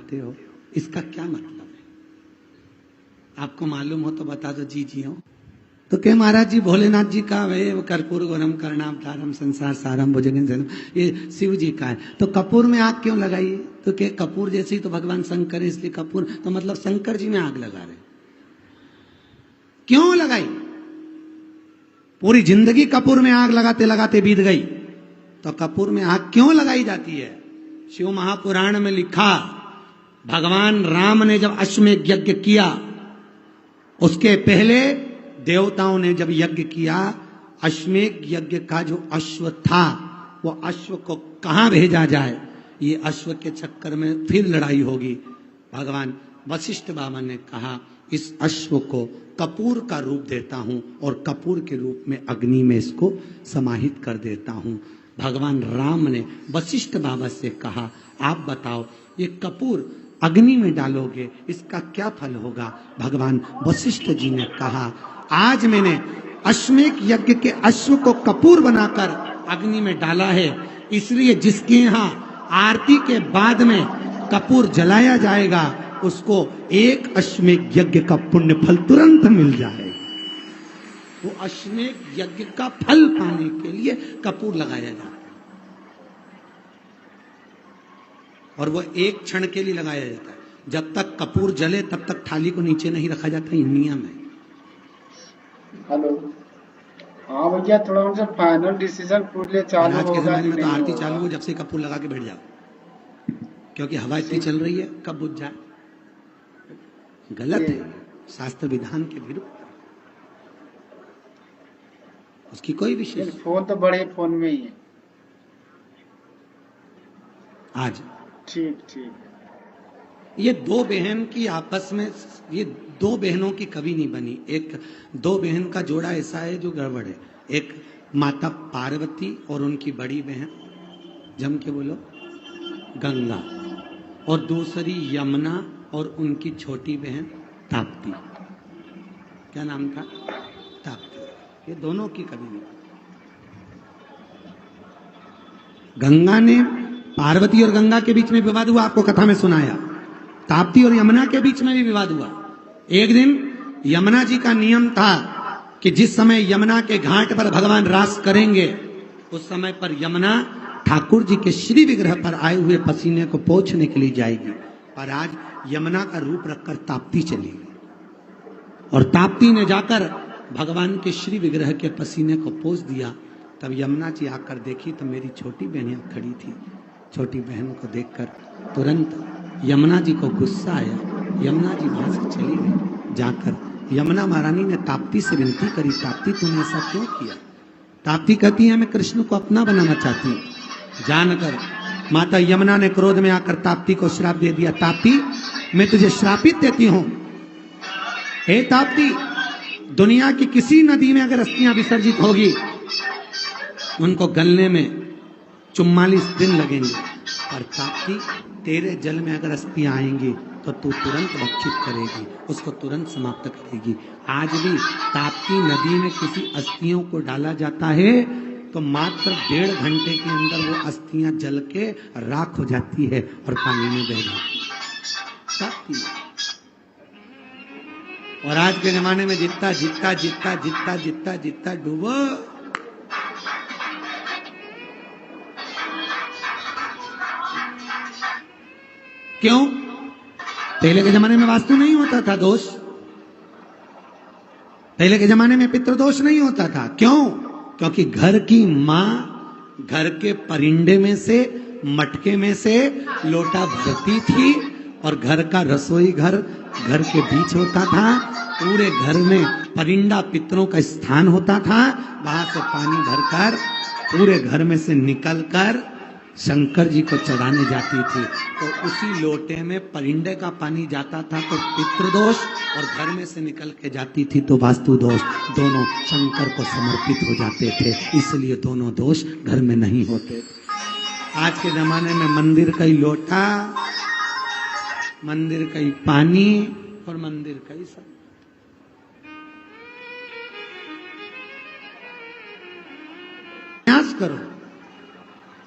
बनाते हो, इसका क्या मतलब है? आपको मालूम हो तो बता दो। जी जी हो तो क्या महाराज जी भोलेनाथ जी का वे कर्पूर गौरम कर्णावतारम संसार सारम भुजगेंद्रम, ये शिव जी का है। तो कपूर में आग क्यों लगाई? तो क्या कपूर जैसे ही तो भगवान शंकर है, इसलिए कपूर, तो मतलब शंकर जी में आग लगा रहे। क्यों लगाई? पूरी जिंदगी कपूर में आग लगाते लगाते बीत गई, तो कपूर में आग क्यों लगाई जाती है? शिव महापुराण में लिखा, भगवान राम ने जब अश्वमेध यज्ञ किया, उसके पहले देवताओं ने जब यज्ञ किया, अश्वमेध यज्ञ का जो अश्व था, वो अश्व को कहां भेजा जाए, ये अश्व के चक्कर में फिर लड़ाई होगी। भगवान वशिष्ठ बाबा ने कहा, इस अश्व को कपूर का रूप देता हूं और कपूर के रूप में अग्नि में इसको समाहित कर देता हूं। भगवान राम ने वशिष्ठ बाबा से कहा, आप बताओ, ये कपूर अग्नि में डालोगे, इसका क्या फल होगा? भगवान वशिष्ठ जी ने कहा, आज मैंने अश्वमेध यज्ञ के अश्व को कपूर बनाकर अग्नि में डाला है, इसलिए जिसके यहां आरती के बाद में कपूर जलाया जाएगा, उसको एक अश्वमेध यज्ञ का पुण्य फल तुरंत मिल जाएगा। वो अश्वमेध यज्ञ का फल पाने के लिए कपूर लगाया जाता है, और वो एक क्षण के लिए लगाया जाता है। जब तक कपूर जले तब तक थाली को नीचे नहीं रखा जाता, ये नियम है। हेलो, हाँ भैया, थोड़ा उनसे फाइनल डिसीजन पूछ ले, चालू आज के होगा जमाने कि में तो नहीं आरती होगा? चालू हो, जब से कपूर लगा के बैठ जाओ, क्योंकि हवा इतनी चल रही है, कब बुझ जाए। गलत है, शास्त्र विधान के विरुद्ध, उसकी कोई विशेष। फोन तो बड़े फोन में ही है। आज ठीक ठीक। ये दो बहन की आपस में, ये दो बहनों की कभी नहीं बनी। एक दो बहन का जोड़ा ऐसा है जो गड़बड़ है। एक माता पार्वती और उनकी बड़ी बहन, जम के बोलो, गंगा, और दूसरी यमुना और उनकी छोटी बहन ताप्ती। क्या नाम था? ताप्ती। ये दोनों की कभी नहीं। गंगा ने, पार्वती और गंगा के बीच में विवाद हुआ, आपको कथा में सुनाया। ताप्ती और यमुना के बीच में भी विवाद हुआ। एक दिन यमुना जी का नियम था कि जिस समय यमुना के घाट पर भगवान रास करेंगे, उस समय पर यमुना ठाकुर जी के श्री विग्रह पर आए हुए पसीने को पोंछने के लिए जाएगी। और आज यमुना का रूप रखकर ताप्ती चली गई, और ताप्ती ने जाकर भगवान के श्री विग्रह के पसीने को पोंछ दिया। तब यमुना जी आकर देखी तो मेरी छोटी बहन खड़ी थी। छोटी बहन को देखकर तुरंत यमुना जी को गुस्सा आया। यमुना जी वहां से चली गई। जाकर यमुना महारानी ने ताप्ती से विनती करी, ताप्ती तूने ऐसा क्यों किया? ताप्ती कहती है, मैं कृष्ण को अपना बनाना चाहती हूँ। जानकर माता यमुना ने क्रोध में आकर ताप्ती को श्राप दे दिया। ताप्ती, मैं तुझे श्रापित देती हूं। हे ताप्ती, दुनिया की किसी नदी में अगर अस्थियां विसर्जित होगी, उनको गलने में 44 दिन लगेंगे, और ताप्ती, तेरे जल में अगर अस्थियां आएंगी तो तू तुरंत भक्षित करेगी, उसको तुरंत समाप्त करेगी। आज भी ताप्ती नदी में किसी अस्थियों को डाला जाता है तो मात्र 1.5 घंटे के अंदर वो अस्थियां जल के राख हो जाती है और पानी में बह जाती है। ताप्ती। और आज के जमाने में जितना जितना जितना जितना जितना जितना डूबो, क्यों? पहले के जमाने में वास्तु नहीं होता था दोष, पहले के जमाने में पितृदोष नहीं होता था। क्यों? क्योंकि घर की मां घर के परिंदे में से, मटके में से लोटा भरती थी, और घर का रसोई घर घर के बीच होता था। पूरे घर में परिंदा पितरों का स्थान होता था। वहां से पानी भरकर पूरे घर में से निकलकर शंकर जी को चढ़ाने जाती थी। तो उसी लोटे में परिंदे का पानी जाता था तो पितृदोष, और घर में से निकल के जाती थी तो वास्तु दोष, दोनों शंकर को समर्पित हो जाते थे। इसलिए दोनों दोष घर में नहीं होते। आज के जमाने में मंदिर का ही लोटा, मंदिर का ही पानी, और मंदिर का ही सब। प्रयास करो,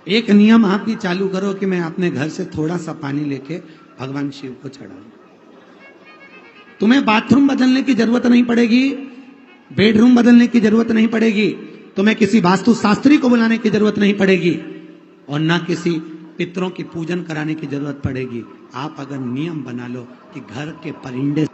एक नियम आप भी चालू करो कि मैं अपने घर से थोड़ा सा पानी लेके भगवान शिव को चढ़ाओ। तुम्हें बाथरूम बदलने की जरूरत नहीं पड़ेगी, बेडरूम बदलने की जरूरत नहीं पड़ेगी, तुम्हें किसी वास्तु शास्त्री को बुलाने की जरूरत नहीं पड़ेगी, और ना किसी पितरों की पूजन कराने की जरूरत पड़ेगी। आप अगर नियम बना लो कि घर के परिंदे